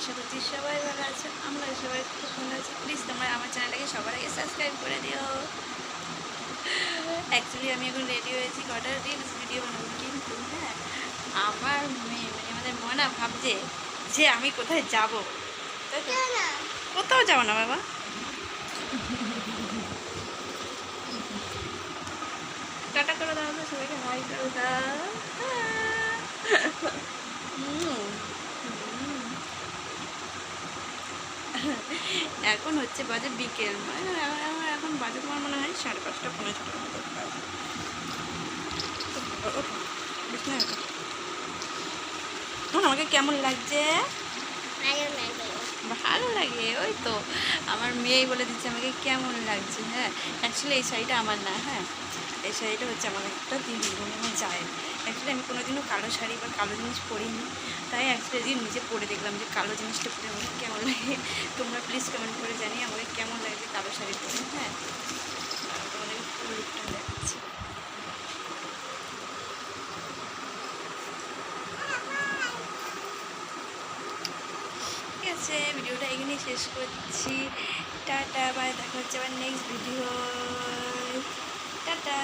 আশা করছি সবাই ভালো আছে, আমরা সবাই খুব ভালো আছি। প্লিজ তোমরা আমার চ্যানেলটাকে সবার আগে সাবস্ক্রাইব করে দিও। অ্যাকচুয়ালি আমি এখন রেডি হয়েছি কটা রিলস ভিডিও বানাবো, কিন্তু হ্যাঁ আমার মেয়ে মানে আমাদের মনা ভাবছে যে আমি কোথায় যাব, তাই তো? কোথাও যাবো না বাবা। টাটা করে দাও তো, সবাইকে হাই করে দাও। এখন হচ্ছে বাজে বিকেল, মানে এখন বাজে তোমার মনে হয় 5:30 5:45 মতো। আমাকে কেমন লাগছে? ভালো লাগে, ওই তো আমার মেয়েই বলে দিচ্ছে আমাকে কেমন লাগছে। হ্যাঁ অ্যাকচুয়ালি এই শাড়িটা আমার না, হ্যাঁ এই শাড়িটা হচ্ছে আমার একটা দিদি মানে আমার যায়। অ্যাকচুয়ালি আমি কোনোদিনও কালো শাড়ি বা কালো জিনিস পরিনি, তাই অ্যাকচুয়ালি নিজে পরে দেখলাম যে কালো জিনিসটা পরে আমাকে কেমন লাগে। তোমরা প্লিজ কমেন্ট করে জানিয়ে আমাকে কেমন লাগছে কালো শাড়ি পরে। হ্যাঁ তোমাদেরকে ফুল লুকটা দেখাচ্ছি। ঠিক আছে, ভিডিওটা এখানেই শেষ করছি। টাটা বাই, দেখা হচ্ছে আবার নেক্সট ভিডিও। টাটা।